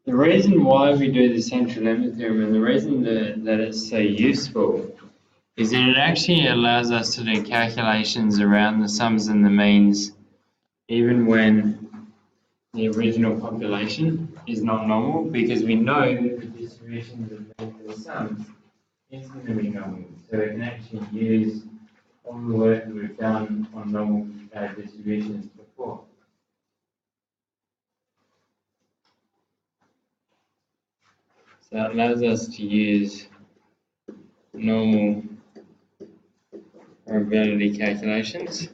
The reason why we do the central limit theorem and the reason that it's so useful is that it actually allows us to do calculations around the sums and the means even when the original population is not normal, because we know that the distribution of the sums is going to be normal. So we can actually use all the work that we've done on normal distributions before. So that allows us to use normal probability calculations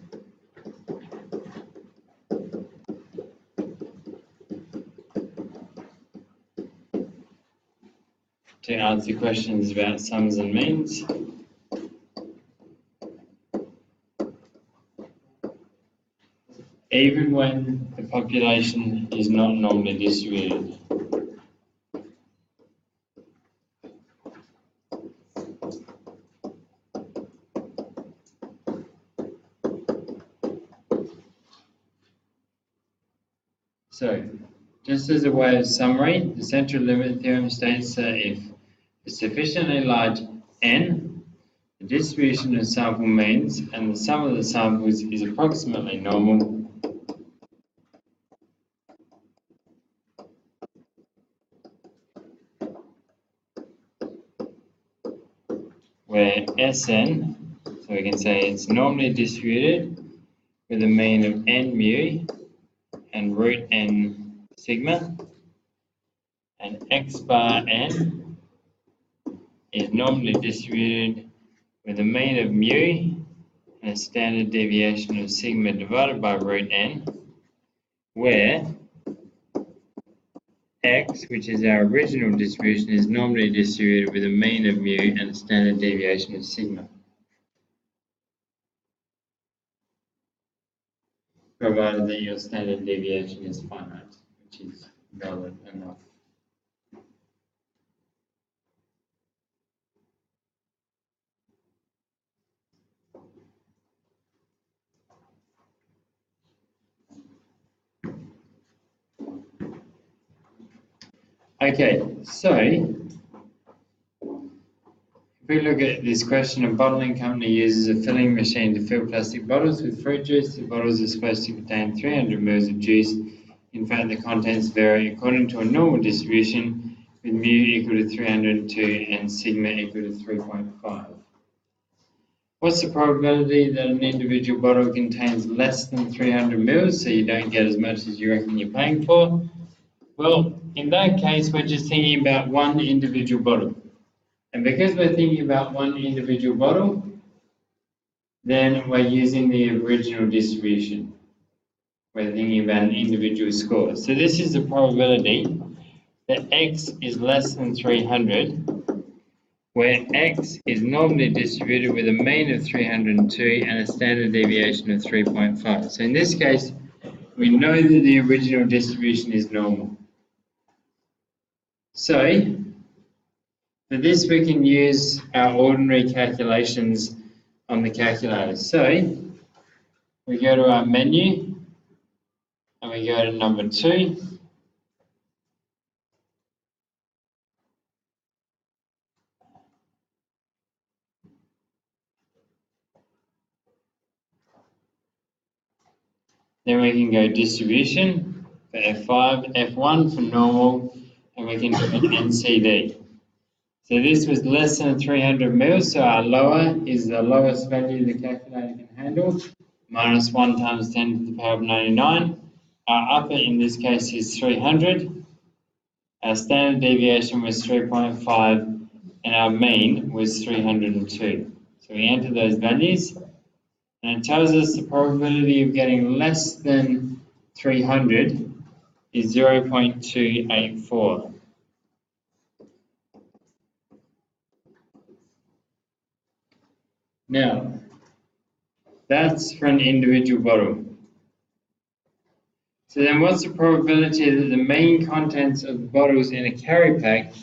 to answer questions about sums and means. Even when the population is not normally distributed. So, just as a way of summary, the central limit theorem states that if a sufficiently large n, the distribution of sample means, and the sum of the samples is approximately normal, where Sn, so we can say it's normally distributed with a mean of n mu and root n sigma, and x bar n is normally distributed with a mean of mu and a standard deviation of sigma divided by root n, where x, which is our original distribution, is normally distributed with a mean of mu and a standard deviation of sigma, provided that your standard deviation is finite, which is valid enough. Okay, so if we look at this question, a bottling company uses a filling machine to fill plastic bottles with fruit juice. The bottles are supposed to contain 300 ml of juice. In fact, the contents vary according to a normal distribution, with mu equal to 302 and sigma equal to 3.5. What's the probability that an individual bottle contains less than 300 ml, so you don't get as much as you reckon you're paying for? Well, in that case, we're just thinking about one individual bottle. And because we're thinking about one individual bottle, then we're using the original distribution. We're thinking about an individual score. So this is the probability that x is less than 300, where x is normally distributed with a mean of 302 and a standard deviation of 3.5. So in this case, we know that the original distribution is normal. So for this, we can use our ordinary calculations on the calculator. So we go to our menu and we go to number 2. Then we can go distribution for F5, F1 for normal, and we can do an NCD. So this was less than 300 ml, so our lower is the lowest value the calculator can handle, minus 1 times 10 to the power of 99. Our upper in this case is 300. Our standard deviation was 3.5, and our mean was 302. So we enter those values, and it tells us the probability of getting less than 300 is 0.284. Now, that's for an individual bottle. So then what's the probability that the main contents of the bottles in a carry pack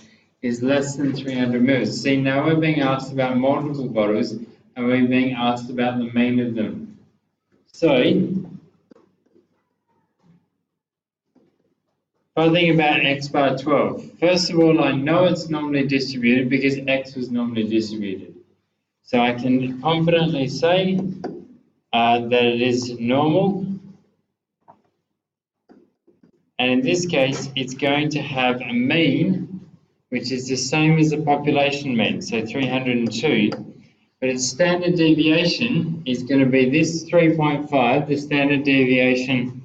is less than 300 ml? See, now we're being asked about multiple bottles and we're being asked about the mean of them. So If I think about x bar 12, first of all, I know it's normally distributed because x was normally distributed. So I can confidently say that it is normal. And in this case, it's going to have a mean, which is the same as the population mean, so 302. But its standard deviation is going to be this 3.5, the standard deviation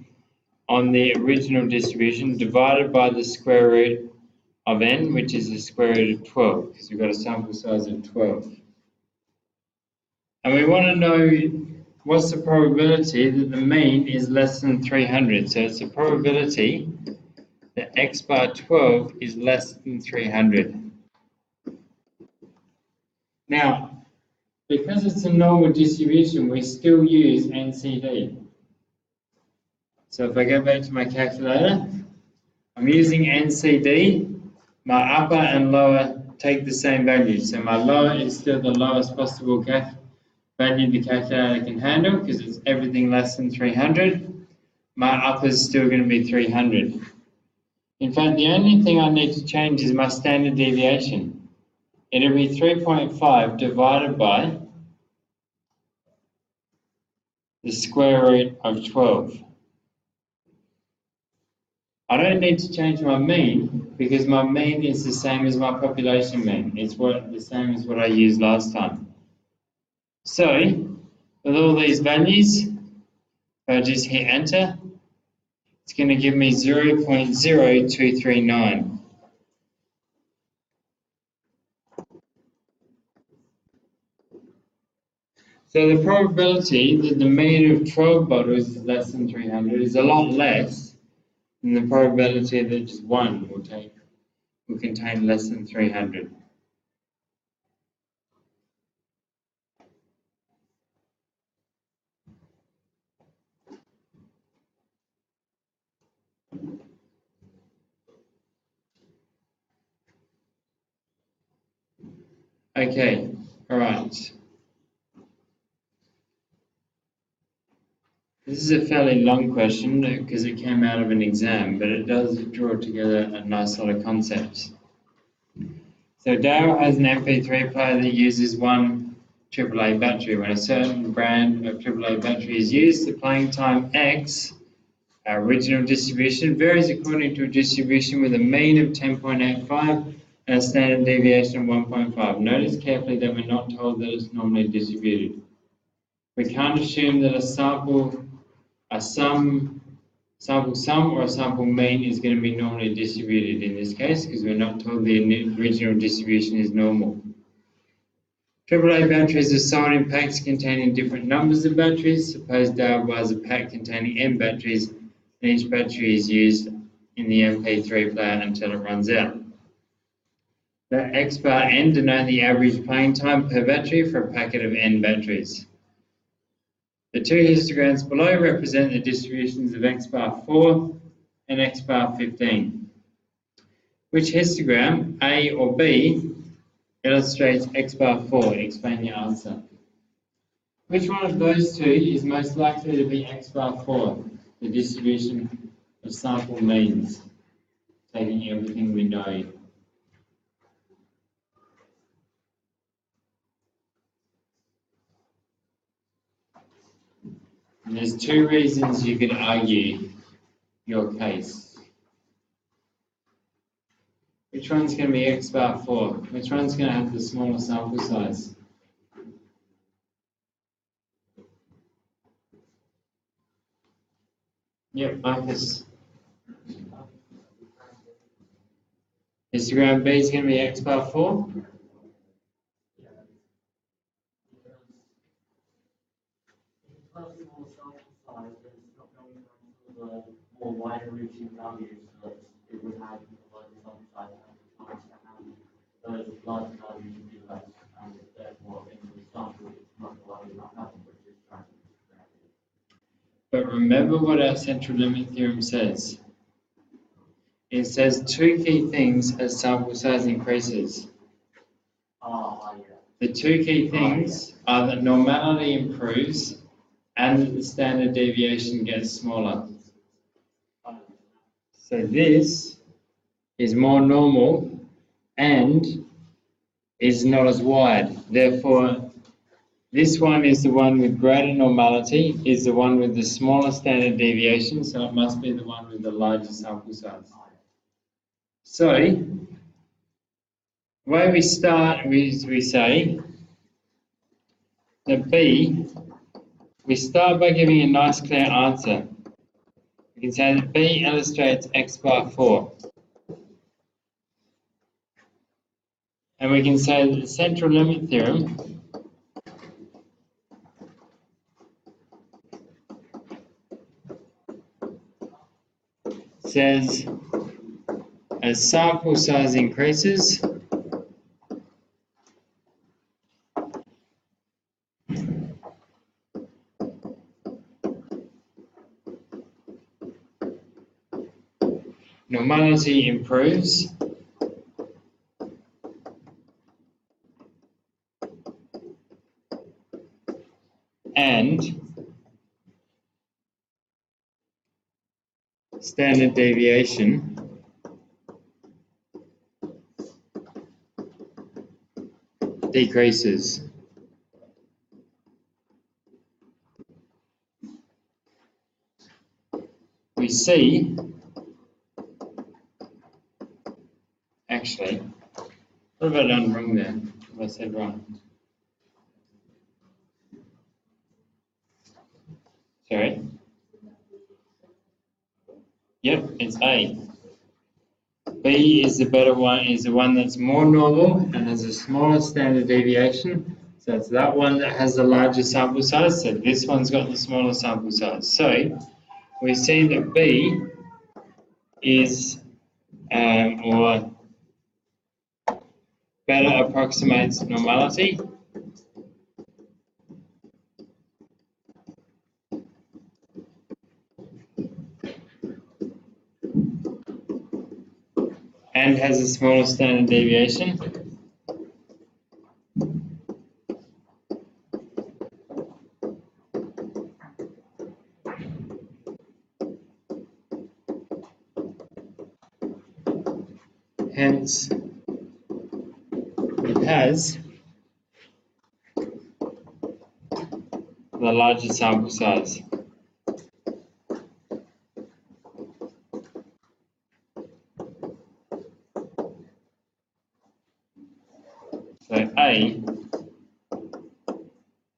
on the original distribution, divided by the square root of n, which is the square root of 12, because we've got a sample size of 12. And we want to know what's the probability that the mean is less than 300. So it's the probability that x bar 12 is less than 300. Now, because it's a normal distribution, we still use NCD. So if I go back to my calculator, I'm using NCD. My upper and lower take the same value. So my lower is still the lowest possible value the calculator can handle because it's everything less than 300. My upper is still going to be 300. In fact, the only thing I need to change is my standard deviation. It'll be 3.5 divided by the square root of 12. I don't need to change my mean because my mean is the same as my population mean. It's the same as what I used last time. So, with all these values, if I just hit enter, it's going to give me 0.0239. So the probability that the mean of 12 bottles is less than 300 is a lot less than the probability that just one will contain less than 300. Okay, all right. This is a fairly long question because it came out of an exam, but it does draw together a nice lot of concepts. So Dale has an MP3 player that uses one AAA battery. When a certain brand of AAA battery is used, the playing time X, our original distribution, varies according to a distribution with a mean of 10.85 and a standard deviation of 1.5. Notice carefully that we're not told that it's normally distributed. We can't assume that a sample sum or a sample mean is going to be normally distributed in this case because we're not told the original distribution is normal. AAA batteries are sold in packs containing different numbers of batteries. Suppose Dale buys a pack containing n batteries and each battery is used in the MP3 player until it runs out. The X bar n denote the average playing time per battery for a packet of n batteries. The two histograms below represent the distributions of X bar 4 and X bar 15. Which histogram, A or B, illustrates X bar 4? Explain your answer. Which one of those two is most likely to be X bar 4, the distribution of sample means, taking everything we know? And there's two reasons you could argue your case. Which one's going to be X bar 4? Which one's going to have the smaller sample size? Yep, Marcus. Histogram B is going to be X bar 4? More wider reaching values that it would have in the larger sample size and those large values would be less, and therefore in the sample it's not likely to happen, which is tracking. But remember what our central limit theorem says. It says two key things as sample size increases. The two key things are that normality improves and that the standard deviation gets smaller. So this is more normal and is not as wide. Therefore, this one is the one with greater normality, is the one with the smaller standard deviation, so it must be the one with the larger sample size. So, the way we start is we say that B, we start by giving a nice clear answer. We can say that B illustrates x bar 4. And we can say that the central limit theorem says as sample size increases, normality improves and standard deviation decreases. We see, actually, what have I done wrong there? What have I said wrong? Sorry. Yep, it's A. B is the better one, is the one that's more normal and has a smaller standard deviation. So it's that one that has the larger sample size. So this one's got the smaller sample size. So we see that B is, or better approximates normality. And has a smaller standard deviation. Hence, it has the larger sample size. So A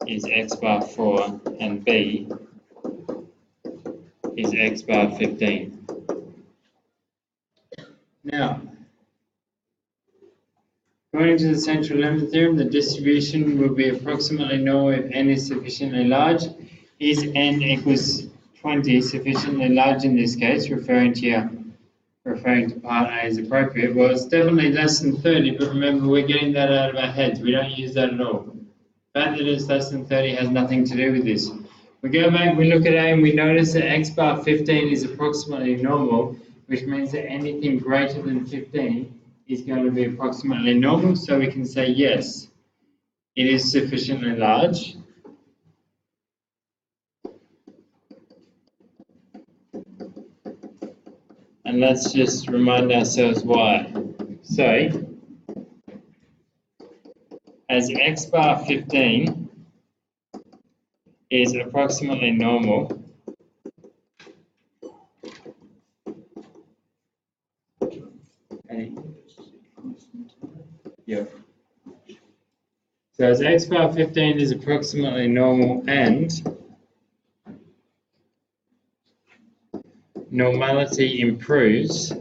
is x bar 4 and B is x bar 15. Now, according to the central limit theorem, the distribution will be approximately normal if n is sufficiently large. Is n equals 20 sufficiently large in this case, referring to part A is appropriate? Well, it's definitely less than 30, but remember we're getting that out of our heads. We don't use that at all. The fact that it's less than 30 has nothing to do with this. We go back, we look at A and we notice that x bar 15 is approximately normal, which means that anything greater than 15 is going to be approximately normal. So we can say yes, it is sufficiently large. And let's just remind ourselves why. So, as x bar 15 is approximately normal, yep. So as x bar 15 is approximately normal and normality improves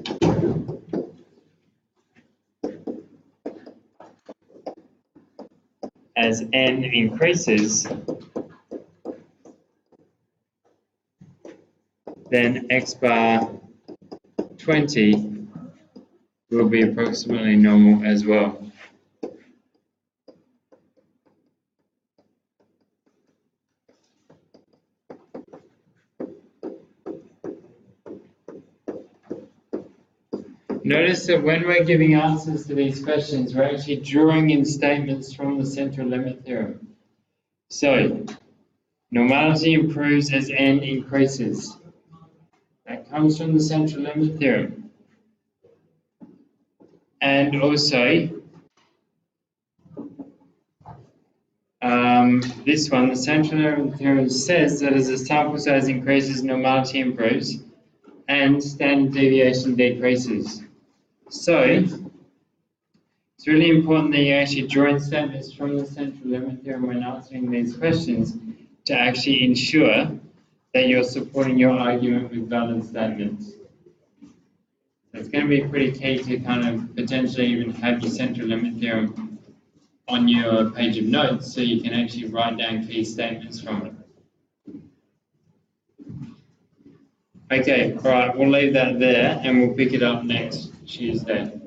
as n increases, then x bar 20 will be approximately normal as well. Notice that when we're giving answers to these questions, we're actually drawing in statements from the central limit theorem. So, normality improves as n increases. Back comes from the central limit theorem. And also, this one, the central limit theorem says that as the sample size increases, normality improves and standard deviation decreases. So, it's really important that you actually draw in statements from the central limit theorem when answering these questions to actually ensure that you're supporting your argument with valid statements. So it's going to be pretty key to kind of potentially even have your central limit theorem on your page of notes so you can actually write down key statements from it. Okay, all right, we'll leave that there and we'll pick it up next Tuesday.